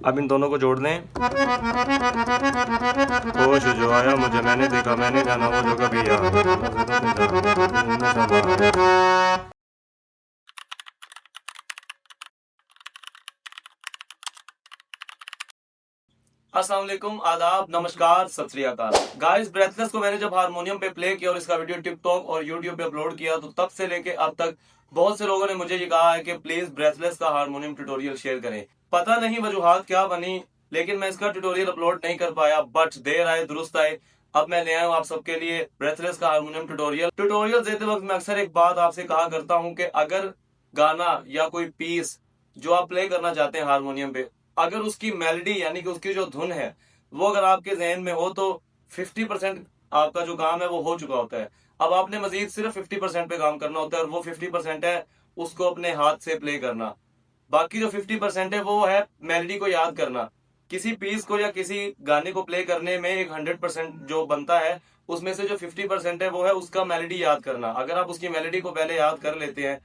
अब इन दोनों को जोड़ दें। होश जो आया मुझे, मैंने देखा, मैंने जाना वो जो कभी आया। अस्सलाम वालेकुम, आदाब, नमस्कार, सत श्री अकाल। गाइस, ब्रेथलेस को मैंने जब हारमोनियम पे प्ले किया और इसका वीडियो टिकटॉक और यूट्यूब पे अपलोड किया तो तब से लेके अब तक बहुत से लोगों ने मुझे ये कहा है कि प्लीज ब्रेथलेस का हारमोनियम ट्यूटोरियल शेयर करें। पता नहीं वजूहात क्या बनी, लेकिन मैं इसका ट्यूटोरियल अपलोड नहीं कर पाया, बट देर आए दुरुस्त आए। अब मैं ले आया हूँ आप सबके लिए ब्रेथलेस का हारमोनियम ट्यूटोरियल देते वक्त मैं अक्सर एक बात आपसे कहा करता हूँ कि अगर गाना या कोई पीस जो आप प्ले करना चाहते हैं हारमोनियम पे, अगर उसकी मेलोडी यानी कि उसकी जो धुन है वो अगर आपके जहन में हो तो 50% आपका जो काम है वो हो चुका होता है। अब आपने मजीद सिर्फ 50% पे काम करना होता है और वो 50% है उसको अपने हाथ से प्ले करना। बाकी जो 50% है वो है मेलोडी को याद करना। किसी पीस को या किसी गाने को प्ले करने में एक 100% जो बनता है उसमें से जो 50% है वो है उसका मेलोडी याद करना। अगर आप उसकी मेलोडी को पहले याद कर लेते हैं,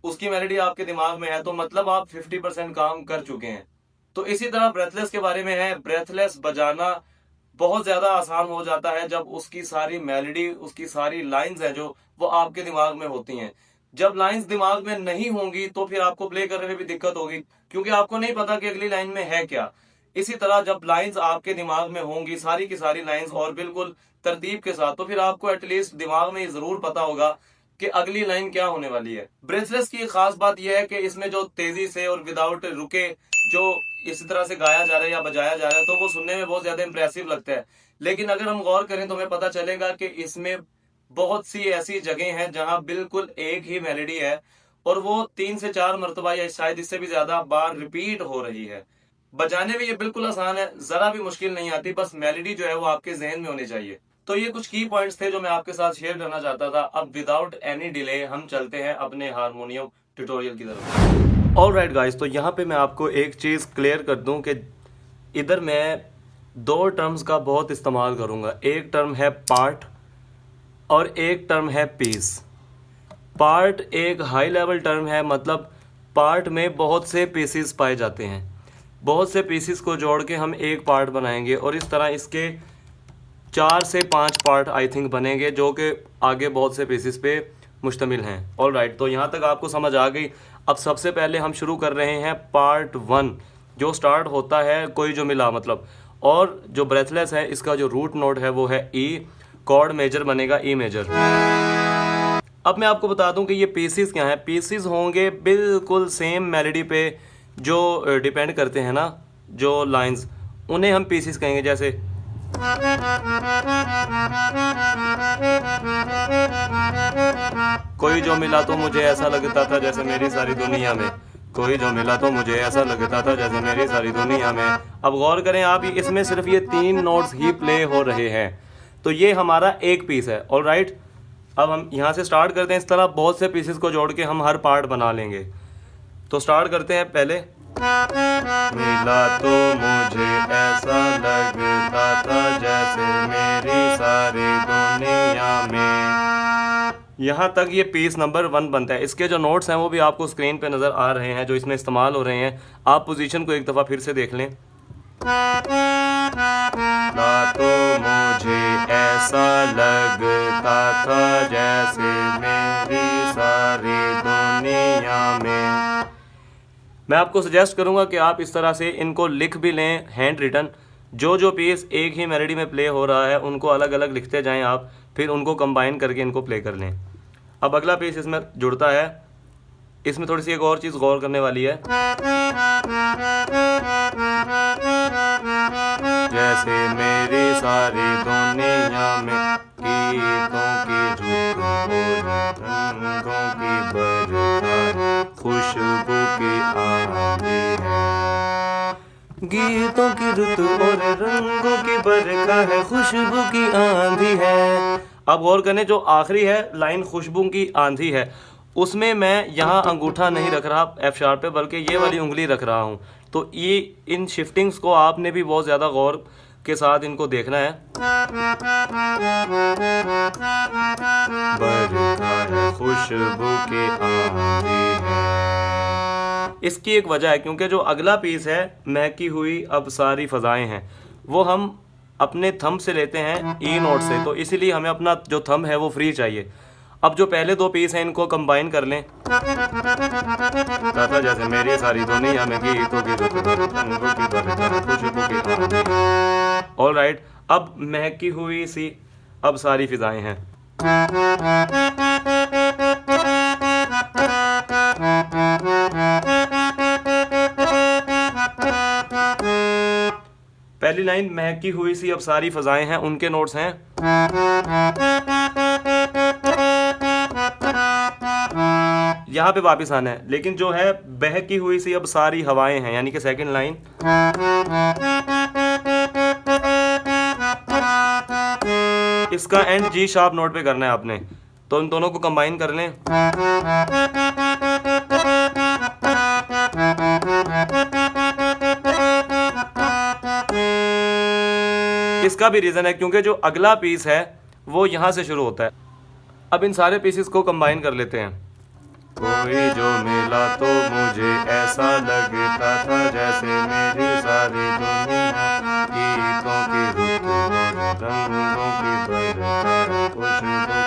उसकी मेलोडी आपके दिमाग में है, तो मतलब आप 50% काम कर चुके हैं। तो इसी तरह ब्रेथलेस के बारे में है, ब्रेथलेस बजाना बहुत ज्यादा आसान हो जाता है जब उसकी सारी मेलोडी, उसकी सारी लाइंस है जो वो आपके दिमाग में होती हैं। जब लाइंस दिमाग में नहीं होंगी तो फिर आपको प्ले करने में भी दिक्कत होगी, क्योंकि आपको नहीं पता कि अगली लाइन में है क्या। इसी तरह जब लाइंस आपके दिमाग में होंगी, सारी की सारी लाइंस और बिल्कुल तरतीब के साथ, तो फिर आपको एटलीस्ट दिमाग में जरूर पता होगा कि अगली लाइन क्या होने वाली है। ब्रेथलेस की खास बात यह है कि इसमें जो तेजी से और विदाउट रुके जो इसी तरह से गाया जा रहा है या बजाया जा रहा है तो वो सुनने में बहुत ज्यादा इंप्रेसिव लगता है। लेकिन अगर हम गौर करें तो हमें पता चलेगा कि इसमें बहुत सी ऐसी जगह हैं जहां बिल्कुल एक ही मेलोडी है और वो 3 से 4 मरतबा या शायद इससे भी ज्यादा बार रिपीट हो रही है। बजाने में ये बिल्कुल आसान है, जरा भी मुश्किल नहीं आती, बस मेलोडी जो है वो आपके जहन में होनी चाहिए। तो ये कुछ की पॉइंट्स थे जो मैं आपके साथ शेयर करना चाहता था। अब विदाउट एनी डिले हम चलते हैं अपने हारमोनियम ट्यूटोरियल की तरफ। ऑलराइट गाइस, तो यहाँ पे मैं आपको एक चीज़ क्लियर कर दूं कि इधर मैं 2 टर्म्स का बहुत इस्तेमाल करूँगा। एक टर्म है पार्ट और एक टर्म है पीस। पार्ट एक हाई लेवल टर्म है, मतलब पार्ट में बहुत से पीसेस पाए जाते हैं। बहुत से पीसेस को जोड़ के हम एक पार्ट बनाएंगे और इस तरह इसके 4 से 5 पार्ट आई थिंक बनेंगे जो कि आगे बहुत से पीसेस पे मुश्तमिल हैं। ऑलराइट, तो यहाँ तक आपको समझ आ गई। अब सबसे पहले हम शुरू कर रहे हैं पार्ट 1 जो स्टार्ट होता है कोई जो मिला मतलब, और जो ब्रेथलेस है इसका जो रूट नोट है वो है ई, कॉर्ड मेजर बनेगा ई मेजर। अब मैं आपको बता दूं कि ये पीसेस क्या हैं। पीसेस होंगे बिल्कुल सेम मेलोडी पे जो डिपेंड करते हैं ना, जो लाइंस, उन्हें हम पीसेस कहेंगे। जैसे कोई जो मिला तो मुझे ऐसा लगता था जैसे मेरी सारी दुनिया में, कोई जो मिला तो मुझे ऐसा लगता था जैसे मेरी सारी दुनिया में। अब गौर करें आप, इसमें सिर्फ ये 3 नोट्स ही प्ले हो रहे हैं, तो ये हमारा एक पीस है। ऑलराइट, अब हम यहाँ से स्टार्ट करते हैं। इस तरह बहुत से पीसेस को जोड़ के हम हर पार्ट बना लेंगे। तो स्टार्ट करते हैं। पहले मिला तो मुझे ऐसा लगता था जैसे मेरी सारी दुनिया में। यहाँ तक ये पीस नंबर 1 बनता है। इसके जो नोट्स हैं वो भी आपको स्क्रीन पे नज़र आ रहे हैं जो इसमें इस्तेमाल हो रहे हैं। आप पोजीशन को एक दफ़ा फिर से देख लें। तो मुझे ऐसा लगता था जैसे मेरी सारी दुनिया में। मैं आपको सजेस्ट करूंगा कि आप इस तरह से इनको लिख भी लें हैंड रिटन। जो पीस एक ही मेलोडी में प्ले हो रहा है उनको अलग अलग लिखते जाएं आप, फिर उनको कंबाइन करके इनको प्ले कर लें। अब अगला पीस इसमें जुड़ता है। इसमें थोड़ी सी एक और चीज़ गौर करने वाली है। जैसे मेरी सारी दुनिया में गीतों की रुत और रंगों की बरखा, खुशबू की आंधी है। गीतों की रुत और रंगों की बरखा है, खुशबू की आंधी है। अब गौर करने, जो आखिरी है लाइन खुशबू की आंधी है, उसमें मैं यहाँ अंगूठा नहीं रख रहा F शार्प पे, बल्कि ये वाली उंगली रख रहा हूँ। तो ये इन शिफ्टिंग्स को आपने भी बहुत ज़्यादा गौर के साथ इनको देखना है। बरखा है खुशबू की इसकी एक वजह है क्योंकि जो अगला पीस है महकी हुई अब सारी फ़ज़ाएं हैं, वो हम अपने थंब से लेते हैं ई नोट से, तो इसीलिए हमें अपना जो थंब है वो फ्री चाहिए। अब जो पहले दो पीस हैं इनको कंबाइन कर लें, तथा जैसे मेरी सारी दुनिया में गीतों की ऑल राइट। अब महकी हुई सी अब सारी फिजाएं हैं। पहली लाइन महकी हुई सी अब सारी फजाएं हैं, उनके नोट्स हैं यहाँ पे वापस आना है, लेकिन जो है बहकी हुई सी अब सारी हवाएं हैं यानी कि सेकंड लाइन, इसका एंड जी शार्प नोट पे करना है आपने, तो इन दोनों को कंबाइन कर लें। इसका भी रीजन है क्योंकि जो अगला पीस है वो यहाँ से शुरू होता है। अब इन सारे पीसेस को कंबाइन कर लेते हैं। कोई जो मिला तो मुझे ऐसा लगता था जैसे मेरी सारी दुनिया गीतों की रुत और रंगों की बरसात खुशबू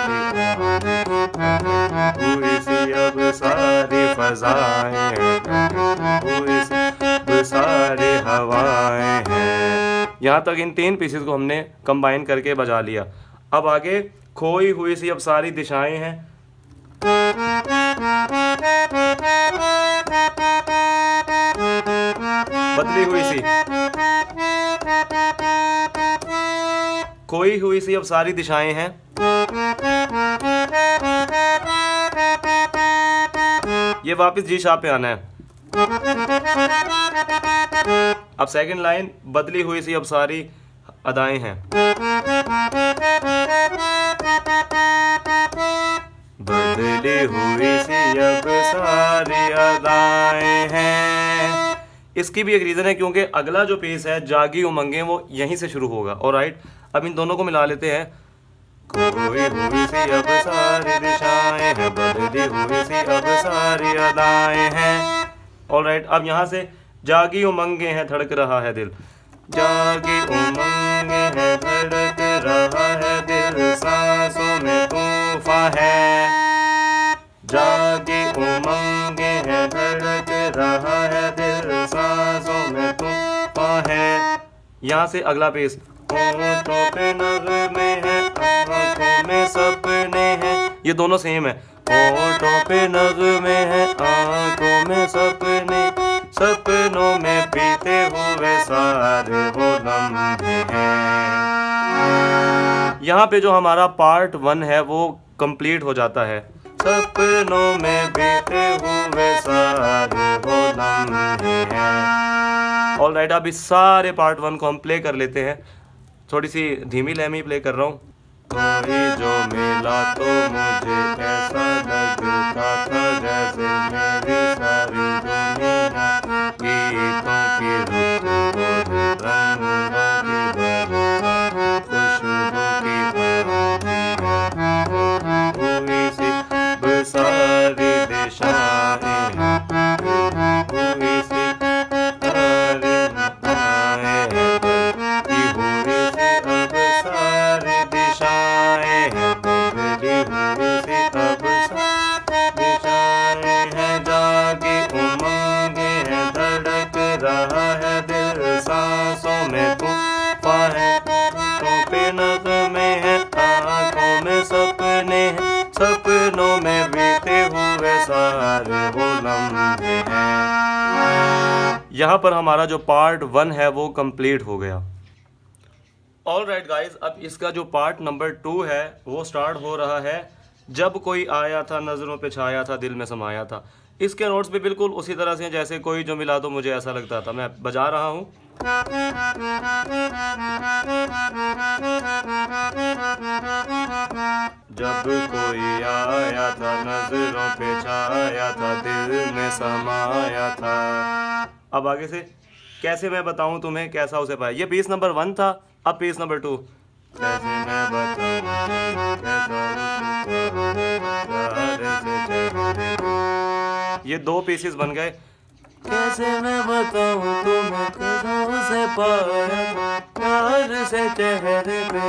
की हुई सी अब सारी फज़ाएं हुई सी अब सारी हवाएं हैं। यहाँ तक इन तीन पीसेस को हमने कंबाइन करके बजा लिया। अब आगे खोई हुई सी अब सारी दिशाएं हैं, बदली हुई सी, खोई हुई सी अब सारी दिशाएं हैं, ये वापस जी शार्प पे आना है। अब सेकंड लाइन बदली हुई सी अब सारी अदाएं हैं, बदली हुई सी अब सारी अदाएं हैं। इसकी भी एक रीज़न है क्योंकि अगला जो पीस है जागी उमंगे वो यहीं से शुरू होगा। और राइट, अब इन दोनों को मिला लेते हैं। खोई हुई सी अब सारी दिशाएं हैं, बदली हुई सी अब सारी अदाएं हैं। ऑल राइट, अब यहाँ से जागी उमंगे हैं धड़क रहा है दिल, जागी उमंगे हैं धड़क रहा है दिल, सांसों में तूफान है। जागी उमंगे हैं धड़क रहा है दिल, सांसों में तूफान है। यहाँ से अगला पेस, होठों पे नगमे हैं आँखों में सपने हैं, ये दोनों सेम है। होठों पे नगमे हैं आँखों में सपने, सपनों में बीते हुए सारे वो लम्हे हैं। यहाँ पे जो हमारा पार्ट 1 है वो कंप्लीट हो जाता है। सपनों में बीते हुए सारे वो लम्हे हैं। ऑल राइट, अब इस सारे पार्ट 1 को हम प्ले कर लेते हैं। थोड़ी सी धीमी लय में प्ले कर रहा हूँ। कोई जो मिला तो मुझे ऐसा लगता था जैसे मेरी सारी दुनिया गीतों की रुत और रंगों की बरसात खुशबू की हुई सी सारी दिशाएं हुई सी सारी अब सारी दिशाएं हैं, बदली हुई सी अब सारी दिशाएं हैं। जागी उमंगे हैं धड़क रहा है दिल, सांसों में तूफान है, होठों पे नगमे हैं आँखों में सपने हैं, सपनों में बीते हुए सारे वो लम्हे हैं। यहाँ पर हमारा जो पार्ट 1 है वो कंप्लीट हो गया। ऑल राइट गाइज, अब इसका जो पार्ट नंबर 2 है वो स्टार्ट हो रहा है। जब कोई आया था नज़रों पे छाया था दिल में समाया था। इसके नोट्स भी बिल्कुल उसी तरह से जैसे कोई जो मिला तो मुझे ऐसा लगता था। मैं बजा रहा हूँ। जब कोई आया था नज़रों पे छाया था दिल में समाया था। अब आगे से कैसे मैं बताऊं तुम्हें कैसा उसे पाया। ये पीस नंबर 1 था, अब पीस नंबर 2। कैसे मैं बताऊं कैसा ये 2 पीसेस बन गए। कैसे मैं बताऊं तुम्हें कसम से पाया प्यार से चेहरे पे।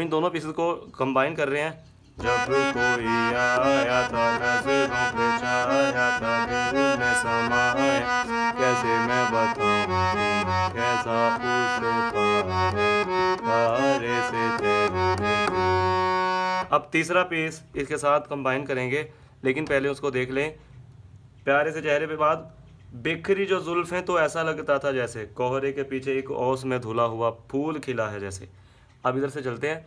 दोनों पीसेस को कंबाइन कर रहे हैं। जब कोई आया था नजरों पे छाया था दिल में समाया कैसे मैं बताऊं तुम्हें कैसा उसे पाया तारे से चेहरे पे। अब तीसरा पीस इसके साथ कंबाइन करेंगे, लेकिन पहले उसको देख लें। प्यारे से चेहरे पे बाद बिखरी जो जुल्फें तो ऐसा लगता था जैसे कोहरे के पीछे एक ओस में धुला हुआ फूल खिला है जैसे। अब इधर से चलते हैं।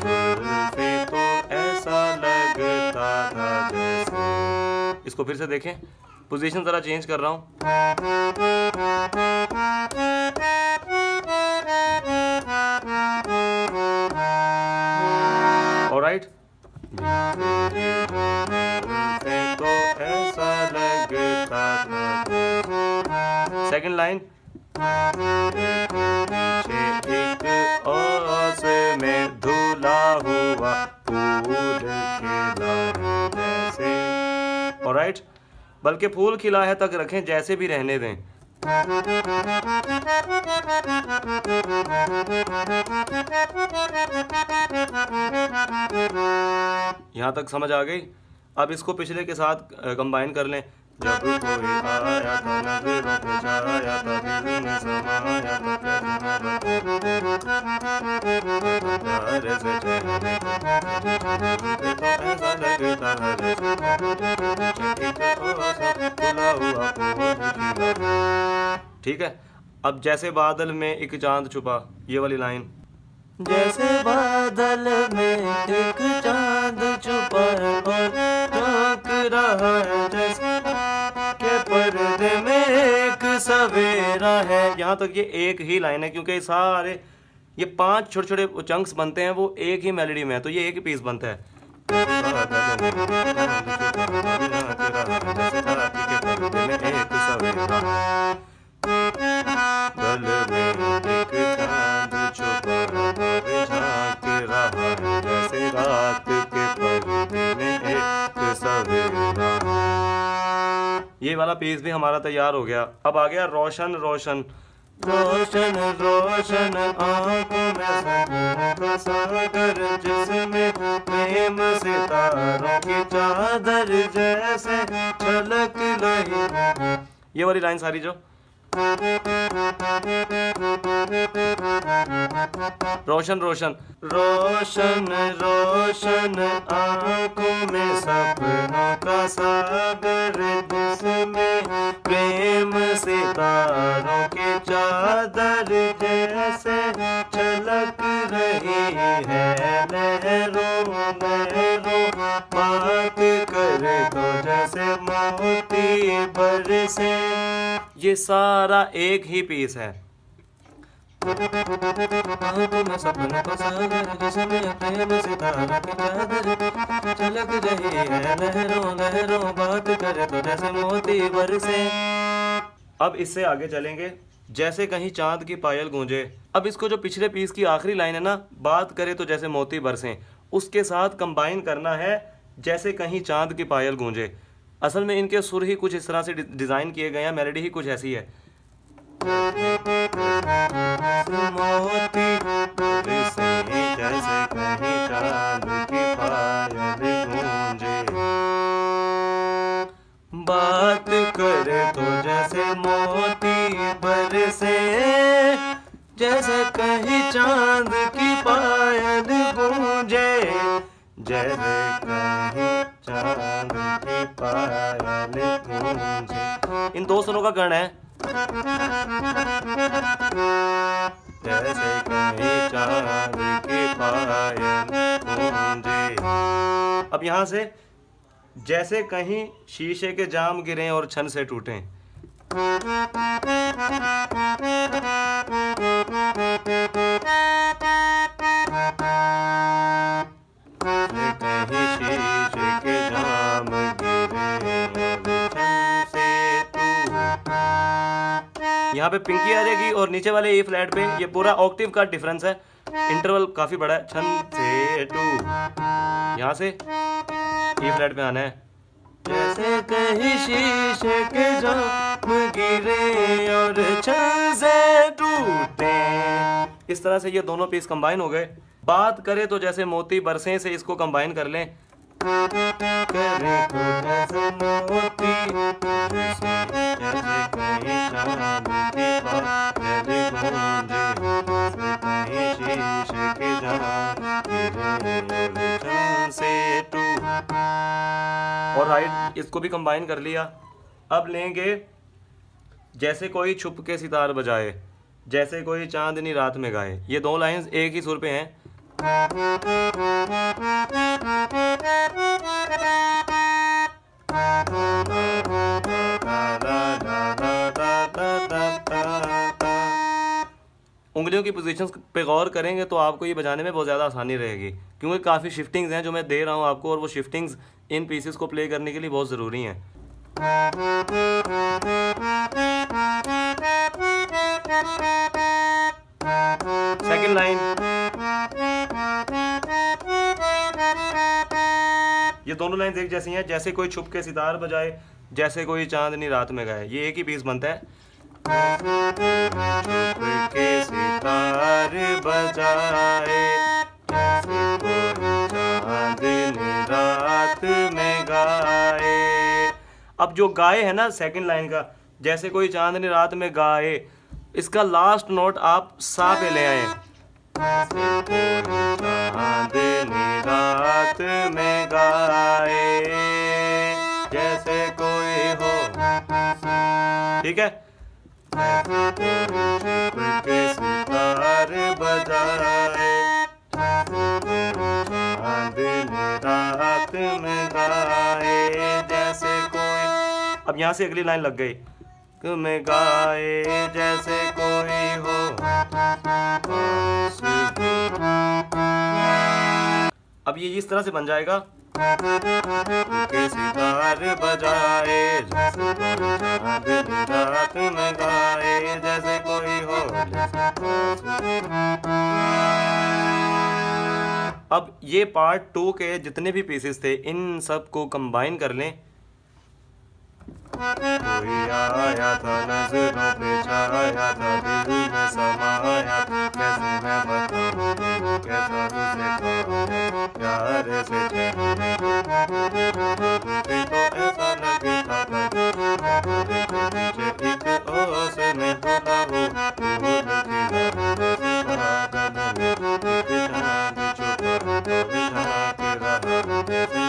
जुल्फें तो ऐसा लगता था जैसे। इसको फिर से देखें, पोजीशन जरा चेंज कर रहा हूँ। ऑलराइट, तो ऐसा लगता था। सेकंड लाइन, एक ओस में धुला हुआ फूल खिला है जैसे। ऑलराइट, बल्कि फूल खिला है तक रखें, जैसे भी रहने दें। यहाँ तक समझ आ गई। अब इसको पिछले के साथ कंबाइन कर लें। जब कोई आया था नजरों पे छाया था दिल में समाया था प्यारे से चेहरे पे तो ऐसा लगता है जैसे। ठीक है, अब जैसे बादल में एक चांद छुपा, ये वाली लाइन। जैसे बादल में एक चांद छुपा और झांक रहा है जैसे के पर्दे में एक सवेरा है। यहाँ तक ये एक ही लाइन है, क्योंकि सारे ये 5 छोटे छोटे चंक्स बनते हैं, वो एक ही मेलोडी में है, तो ये एक ही पीस बनता है। ये वाला पीस भी हमारा तैयार हो गया। अब आ गया रोशन रोशन। रोशन रोशन आंखों में सागर जिसमें प्रेम सितारों की चादर जैसे झलक रही। ये वाली लाइन सारी जो रोशन रोशन रोशन रोशन आंखों में सपनों का सागर जिसमें प्रेम सितारों की चादर जैसे झलक रही है लहरों लहरों बात करे तो जैसे मोती बरसे। ये सारा एक ही पीस है। सपनों का सागर जिसमें प्रेम सितारों की चादर झलक रही है लहरों लहरों बात करे तो जैसे मोती बरसे। अब इससे आगे चलेंगे। जैसे कहीं चांद की पायल गूंजे। अब इसको जो पिछले पीस की आखिरी लाइन है ना, बात करे तो जैसे मोती बरसे, उसके साथ कंबाइन करना है जैसे कहीं चांद की पायल गूंजे। असल में इनके सुर ही कुछ इस तरह से डिज़ाइन किए गए हैं, मेलोडी ही कुछ ऐसी है। मोती जैसे कहीं चांद की पायल गूंजे, बात करे तो जैसे मोती बरसे, जैसे कहीं चांद की पायल गूंजे, जैसे कहीं चांद की पायल गूंजे। इन दो सुरों का गण है। जैसे कहीं चांद की पायल गूंजे। अब यहाँ से जैसे कहीं शीशे के जाम गिरे और छन से टूटे। कहीं शीशे के जाम यहाँ पे पिंकी आ जाएगी और नीचे वाले ए फ्लैट पे ये पूरा ऑक्टिव का डिफरेंस है, इंटरवल काफी बड़ा है। छन से टू, यहाँ से ए फ्लैट पे आना है, जैसे कहीं शीशे के जाम गिरे और छल से टूटे। इस तरह से ये दोनों पीस कंबाइन हो गए। बात करें तो जैसे मोती बरसे से इसको कंबाइन कर लें। करे तो जैसे मोती बरसे, जैसे कहीं शाम की बात गले गूंजे, जैसे कहीं शीशे के जाम गिरे और छल से टूटे। और राइट, इसको भी कंबाइन कर लिया। अब लेंगे जैसे कोई छुप के सितार बजाए, जैसे कोई चांदनी रात में गाए। ये दो लाइंस एक ही सुर पे हैं। उंगलियों की पोजीशंस पे गौर करेंगे तो आपको ये बजाने में बहुत ज़्यादा आसानी रहेगी, क्योंकि काफ़ी शिफ्टिंग्स हैं जो मैं दे रहा हूँ आपको, और वो शिफ्टिंग्स इन पीसेस को प्ले करने के लिए बहुत ज़रूरी हैं। सेकंड लाइन, ये दोनों लाइंस एक जैसी हैं। जैसे कोई छुप के सितार बजाए, जैसे कोई चांदनी रात में गाए, ये एक ही पीस बनता है। छुप के सितार बजाए, जैसे कोई चांदनी रात में गाए। अब जो गाए है ना सेकंड लाइन का, जैसे कोई चांदनी रात में गाए, इसका लास्ट नोट आप सा पे ले आए। चांदनी रात में गाए, जैसे कोई हो, ठीक है। सितार बजाए, चांदनी रात में गाए, जैसे कोई। अब यहाँ से अगली लाइन लग गई, में गाए जैसे कोई हो। अब ये इस तरह से बन जाएगा, के सितार बजाए, जैसे कोई चांदनी रात में गाए, जैसे कोई हो। अब ये पार्ट 2 के जितने भी पीसेस थे, इन सब को कंबाइन कर लें। कोई आया था नजरों पे छाया था, दिल में समाया था, कैसे मैं बताऊं तुमको कैसा तुझे पाऊं, प्यार से ठहरे तो ऐसा लगता था पीछे एक ओस में खुदा हो, भूल के पागल में एक चांद छुपा बिछा के रहा, जैसे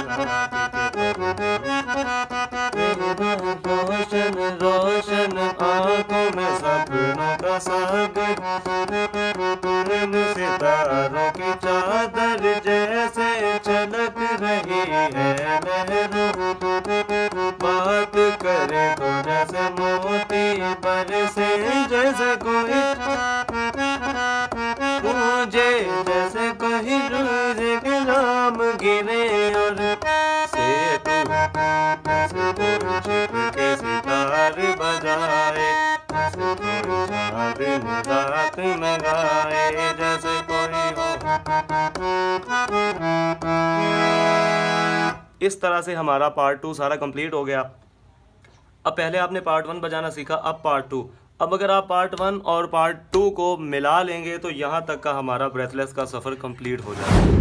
रात रोशन रोशन आंखों में सपनों का सागर, सितारों की चादर जैसे छलक रही है लहरों, बात करे तो जैसे मोती बरसे, जैसे कोई मुझे, जैसे कोई रोज के नाम गिरे और से तू, जैसे कोई छिप के सितार बजाए, जैसे कोई चांदनी रात में गाए, जैसे कोई हो। इस तरह से हमारा पार्ट 2 सारा कंप्लीट हो गया। अब पहले आपने पार्ट 1 बजाना सीखा, अब पार्ट 2। अब अगर आप पार्ट 1 और पार्ट 2 को मिला लेंगे तो यहाँ तक का हमारा ब्रेथलेस का सफ़र कंप्लीट हो जाएगा।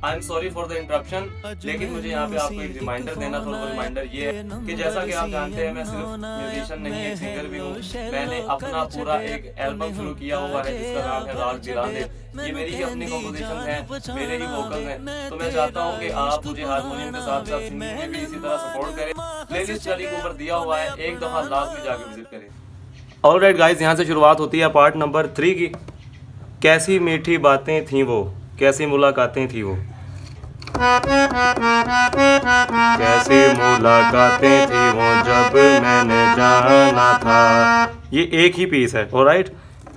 I am sorry for the interruption, लेकिन मुझे यहाँ पे आपको एक रिमाइंडर देना था। वो रिमाइंडर ये है कि जैसा कि आप जानते हैं, मैं सिर्फ म्यूजिशियन नहीं, एक सिंगर भी हूँ। मैंने अपना पूरा एक एल्बम शुरू किया हुआ है जिसका नाम है राग दिलाने। ये मेरी ही अपनी कॉम्पोजिशन है, मेरे ही वोकल हैं। तो मैं चाहता हूँ कि आप मुझे हारमोनियम के साथ साथ सिंगिंग में भी इसी तरह सपोर्ट करें। प्लेलिस्ट का लिंक ऊपर दिया हुआ है, एक दफ़ा लाजमी जाके विजिट करें। ऑलराइट गाइस, यहाँ से शुरुआत होती है पार्ट नंबर 3 की। कैसी मीठी बातें थी वो, कैसी मुलाकातें थी वो, कैसी मुलाकातें थी वो जब मैंने जाना था। ये एक ही पीस है, ऑलराइट।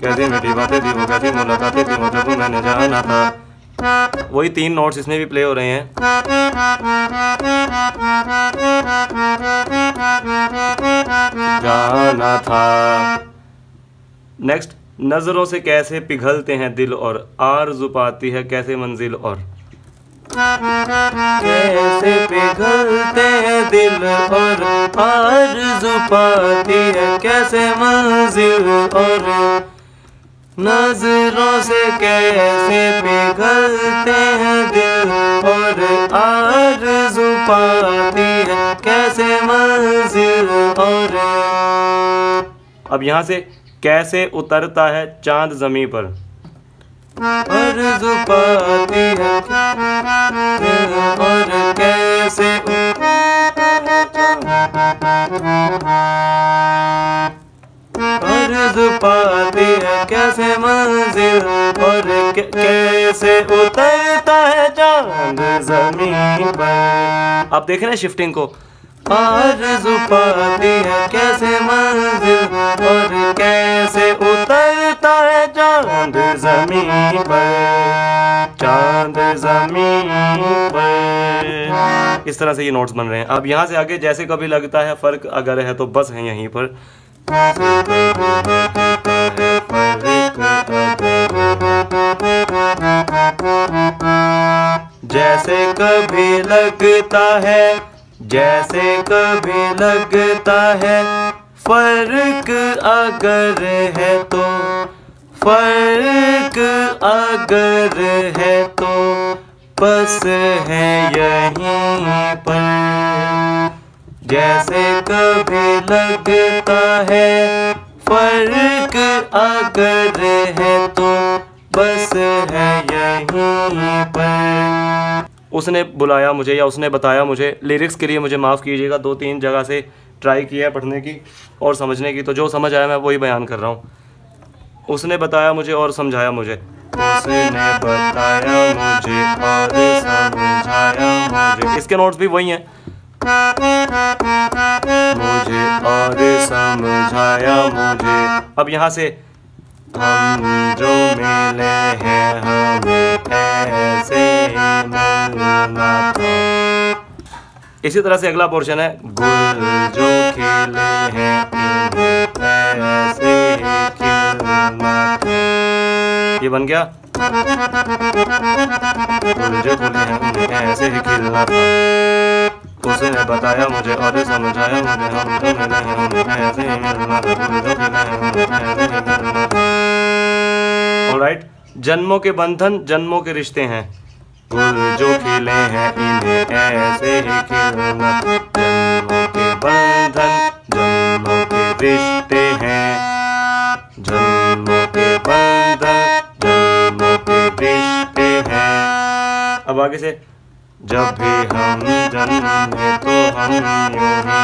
कैसी मीठी बातें थी वो, कैसी मुलाकातें थी वो जब मैंने जाना था। वही 3 नोट्स इसमें भी प्ले हो रहे हैं। जाना था। नेक्स्ट, नजरों से कैसे पिघलते हैं दिल और आरज़ू पाती है कैसे मंजिल और, कैसे पिघलते हैं दिल और आरज़ू पाती है कैसे मंजिल और नजरों से कैसे पिघलते हैं दिल और आरज़ू पाती है कैसे मंजिल और। अब यहाँ से कैसे उतरता है चांद ज़मीं पर, आरज़ू पाती है और कैसे आरज़ू पाती है कैसे मंजिल और कैसे उतरता है चांद ज़मीं पर। आप देखें ना शिफ्टिंग को, आरज़ू पाती है कैसे मंजिल और कैसे उतरता है चांद ज़मीं पर, चांद ज़मीं पर। इस तरह से ये नोट्स बन रहे हैं। अब यहाँ से आगे जैसे कभी लगता है फ़र्क अगर है तो बस है यहीं पर। जैसे कभी लगता है, जैसे कभी लगता है फर्क अगर है तो, फर्क अगर है तो बस है यहीं पर। जैसे कभी लगता है फर्क अगर है तो बस है यहीं पर। उसने बुलाया मुझे या उसने बताया मुझे, लिरिक्स के लिए मुझे माफ़ कीजिएगा, 2-3 जगह से ट्राई किया है पढ़ने की और समझने की, तो जो समझ आया मैं वही बयान कर रहा हूँ। उसने बताया मुझे और समझाया मुझे, उसने बताया मुझे और समझाया मुझे। इसके नोट्स भी वही हैं, मुझे और समझाया मुझे। अब यहाँ से हम जो मिले हैं हमें ऐसे मिलना था। इसी तरह से अगला पोर्शन है, गुल जो खिले हैं इन्हें ऐसे खिलना था। ये बन गया, गुल जो खिले हैं उन्हें ऐसे ही खिलना था। उसने बताया मुझे और समझाया मुझे, हम जो मिले हैं उन्हें ऐसे ही मिलना था, गुल जो खिले हैं उन्हें ऐसे ही मिलना था। ऑलराइट, जन्मों के बंधन जन्मों के रिश्ते हैं, गुल जो खिले हैं इन्हें ऐसे ही खिलना। जन्मों के बंधन जन्मों के रिश्ते हैं, जन्मों के बंधन जन्मों के रिश्ते हैं। अब आगे से, जब भी हम जन्मे तो हम यूं ही,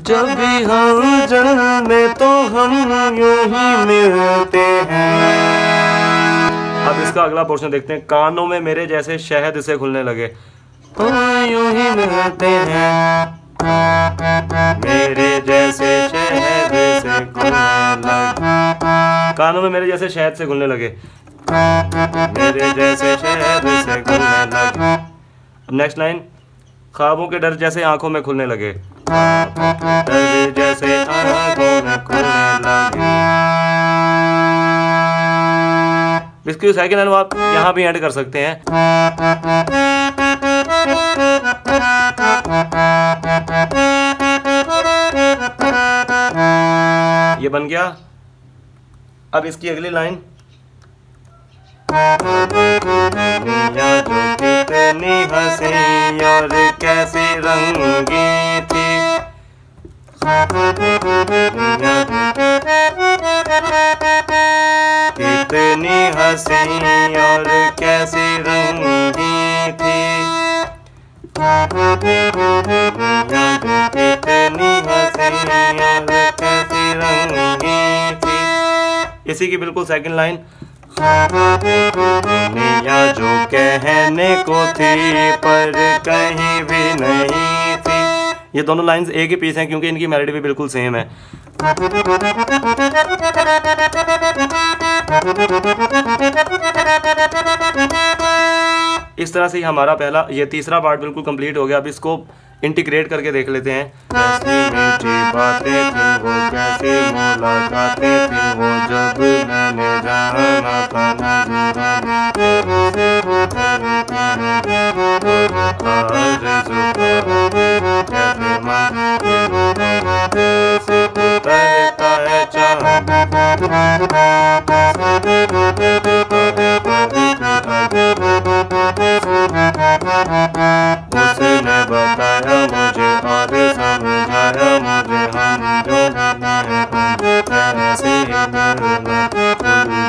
जब भी हम जन्मे तो हम यूं ही मिलते हैं। अब इसका अगला पोर्शन देखते हैं, कानों में मेरे जैसे शहद से घुलने लगे, यूं ही मिलते हैं, मेरे जैसे शहद से घुलने लगे, कानों में मेरे जैसे शहद से घुलने लगे, मेरे जैसे शहद से घुलने लगे। अब नेक्स्ट लाइन, ख्वाबों के डर जैसे आंखों में खुलने लगे, डर जैसे आंखों में खुलने लगे। इसकी सेकंड लाइन आप यहाँ भी ऐड कर सकते हैं, ये बन गया। अब इसकी अगली लाइन, दुनिया जो कितनी हंसी और कैसी रंगी थी, कितनी हंसी और कैसी रंगी थी, कितनी हंसी और कैसी रंगी थी। इसी की बिल्कुल सेकंड लाइन, दुनिया जो कहने को थी पर कहीं भी नहीं थी। ये दोनों लाइंस एक ही पीस हैं क्योंकि इनकी मेलोडी भी बिल्कुल सेम है। इस तरह से ही हमारा पहला ये तीसरा पार्ट बिल्कुल कंप्लीट हो गया। अब इसको इंटीग्रेट करके देख लेते हैं। कैसी मीठी बातें थी वो, कैसी मुलाकातें थी वो, जब मैंने जाना था नजरों में उतरता है चांद उसने बताया मुझे और समझाया मुझे हम जो मिले हैं कैसे मिलना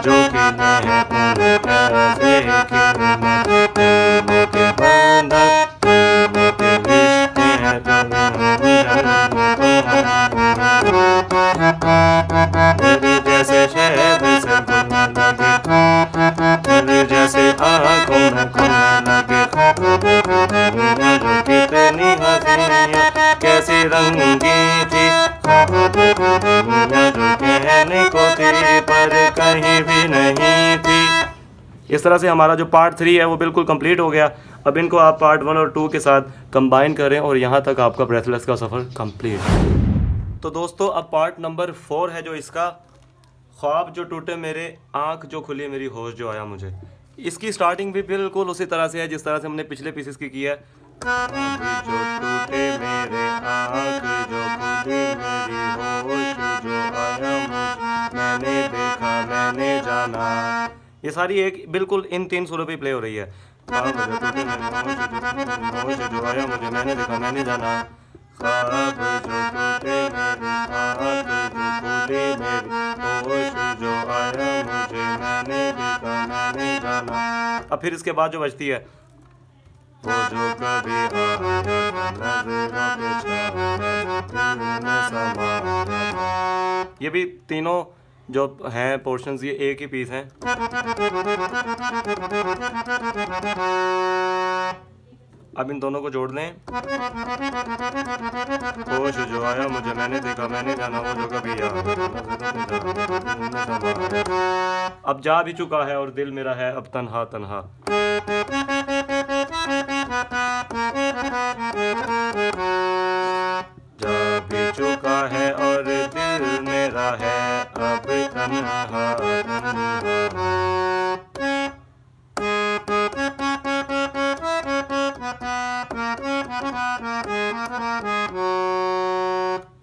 जो खिले हैं कैसे खिलना दिलों के बंधन दिलों के रिश्ते हैं जो मेरे जैसे शहद से घुलने लगे मेरे जैसे आँखों में खुलने लगे दुनिया जो कितनी हसीनियाँ कैसी रंगी थी दुनिया जो कहने को थी पर कहीं भी नहीं थी। इस तरह से हमारा जो पार्ट 3 है वो बिल्कुल कंप्लीट हो गया। अब इनको आप पार्ट 1 और 2 के साथ कंबाइन करें और यहाँ तक आपका ब्रेथलेस का सफ़र कंप्लीट। तो दोस्तों अब पार्ट नंबर 4 है जो इसका ख्वाब जो टूटे मेरे आँख जो खुली मेरी होश जो आया मुझे। इसकी स्टार्टिंग भी बिल्कुल उसी तरह से है जिस तरह से हमने पिछले पीसेस की है। जो टूटे मेरे आँख जो खुली मेरी होश जो आया मुझे मैंने देखा मैंने जाना। ये सारी एक बिल्कुल इन 3 सुरों पे प्ले हो रही है। जो टूटे मेरे होश जो आया मुझे मैंने देखा मैंने जाना। ख्वाब जो टूटे मेरे आँख जो खुली मेरी होश जो आया मुझे मैंने देखा मैंने जाना। अब फिर इसके बाद जो बजती है वो जो कभी आया नज़रों पे छाया दिल में समाया। ये भी तीनों जो हैं पोर्शंस ये एक ही पीस हैं। अब इन दोनों को जोड़ लें। होश जो आया मुझे मैंने देखा मैंने जाना वो जो कभी आया अब जा भी चुका है और दिल मेरा है अब तन्हा तन्हा। जा भी चुका है और दिल मेरा है अब तन्हा तन्हा।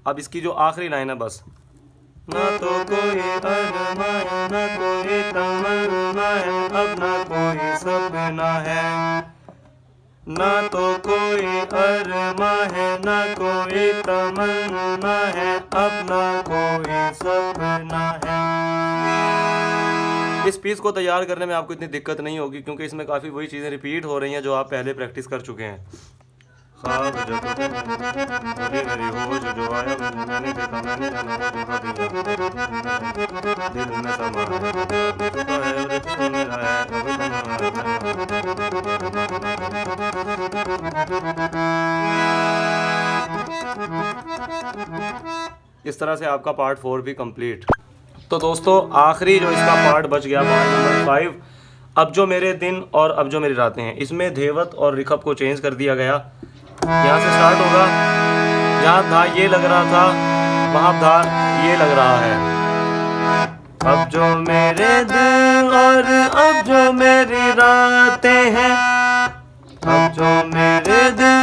अब इसकी जो आखिरी लाइन है बस ना तो कोई अरमा है ना कोई तमन्ना है अब ना कोई सपना है। ना तो कोई अरमा है ना कोई तमन्ना है अब ना कोई सपना है। इस पीस को तैयार करने में आपको इतनी दिक्कत नहीं होगी क्योंकि इसमें काफ़ी वही चीज़ें रिपीट हो रही हैं जो आप पहले प्रैक्टिस कर चुके हैं। ख्वाब जो टूटे मेरी होश जो आया मैंने देखा मैंने जाना वो जो कभी दिल में समा चुका है और दिल मेरा है अब इस तरह से आपका पार्ट 4 भी कंप्लीट। तो दोस्तों आखिरी जो इसका पार्ट बच गया पार्ट नंबर 5 अब जो मेरे दिन और अब जो मेरी रातें हैं इसमें धेवत और रिखब को चेंज कर दिया गया। यहाँ से स्टार्ट होगा जहाँ था ये लग रहा था वहाँ था ये लग रहा है। अब जो मेरे दिन और अब जो मेरी रातें हैं अब जो मेरे दिन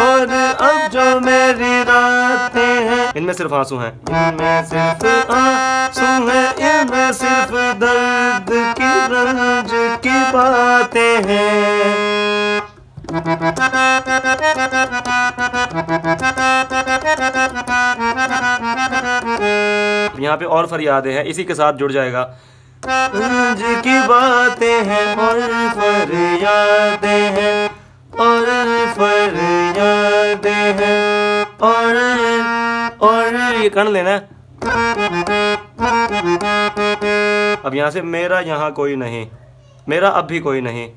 और अब जो मेरी रातें हैं इनमें सिर्फ आंसू हैं इनमें सिर्फ आंसू हैं इनमें सिर्फ दर्द की रंज की बातें हैं। यहाँ पे और फरियादें हैं इसी के साथ जुड़ जाएगा। रंज की बातें हैं और फरियादें हैं और फरियादें हैं और ये कर लेना। अब यहाँ से मेरा यहाँ कोई नहीं मेरा अब भी कोई नहीं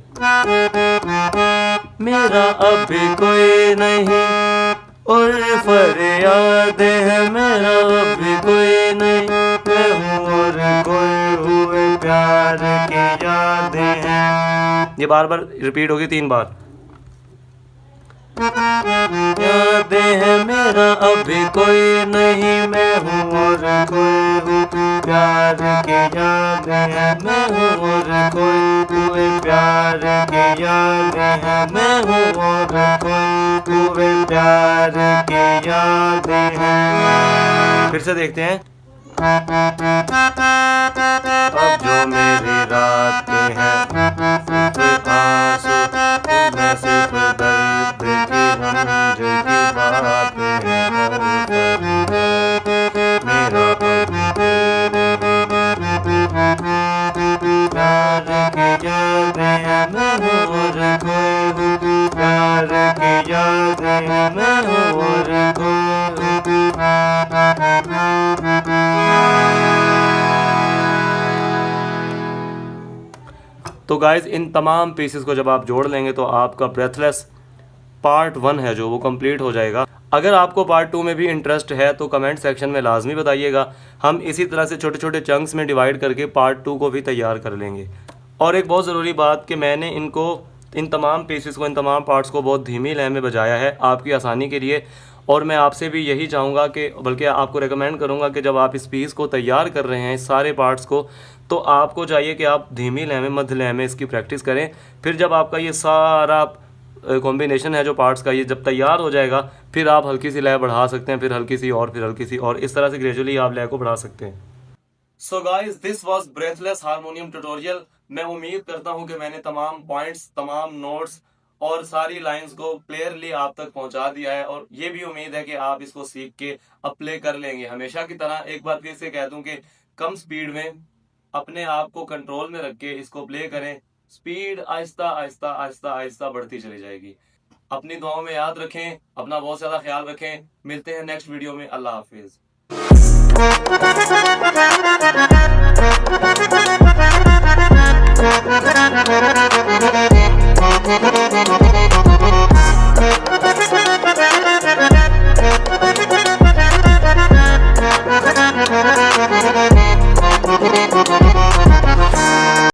मेरा अब भी कोई नहीं और फरियादें हैं मेरा अब भी कोई नहीं मैं हूँ और कोई हुए प्यार की यादें हैं। ये बार बार रिपीट होगी 3 बार। यादें हैं मेरा अभी कोई नहीं, मैं हूँ और कोई हूँ, प्यार के यादें हैं मैं हूँ और कोई, हुए प्यार के यादें हैं मैं हूँ और कोई, हुए प्यार के यादें हैं। फिर से देखते हैं। अब जो मेरी रातें हैं सिर्फ आंसू, उनमें सिर्फ दर्द की रंज की बातें हैं, मेरा प्यार के यादें हैं मैं हूँ और कोई हूँ, प्यार के यादें हैं मैं हूँ और कोई हूँ। तो गाइज इन तमाम पीसेस को जब आप जोड़ लेंगे तो आपका ब्रेथलेस पार्ट 1 है जो वो कंप्लीट हो जाएगा। अगर आपको पार्ट 2 में भी इंटरेस्ट है तो कमेंट सेक्शन में लाजमी बताइएगा, हम इसी तरह से छोटे छोटे चंक्स में डिवाइड करके पार्ट 2 को भी तैयार कर लेंगे। और एक बहुत ज़रूरी बात कि मैंने इन तमाम पीसेस को, इन तमाम पार्ट्स को बहुत धीमी लय में बजाया है आपकी आसानी के लिए। और मैं आपसे भी यही चाहूँगा कि, बल्कि आपको रेकमेंड करूँगा कि जब आप इस पीस को तैयार कर रहे हैं, इस सारे पार्ट्स को, तो आपको चाहिए कि आप धीमी लय में, मध्य लय में इसकी प्रैक्टिस करें। फिर जब आपका ये सारा कॉम्बिनेशन है जो पार्ट्स का, ये जब तैयार हो जाएगा, फिर आप हल्की सी लय बढ़ा सकते हैं, फिर हल्की सी और, फिर हल्की सी और, इस तरह से ग्रेजुअली आप लय को बढ़ा सकते हैं। So guys this was breathless harmonium tutorial. मैं उम्मीद करता हूँ कि मैंने तमाम पॉइंट्स, तमाम नोट्स और सारी लाइंस को क्लियरली आप तक पहुंचा दिया है, और ये भी उम्मीद है कि आप इसको सीख के अप्लाई कर लेंगे। हमेशा की तरह एक बार फिर से कह दूं कि कम स्पीड में अपने आप को कंट्रोल में रख के इसको प्ले करें। स्पीड आहिस्ता आहिस्ता आहिस्ता आहिस्ता बढ़ती चली जाएगी। अपनी दुआओं में याद रखें, अपना बहुत ज्यादा ख्याल रखें। मिलते हैं नेक्स्ट वीडियो में। अल्लाह हाफिज।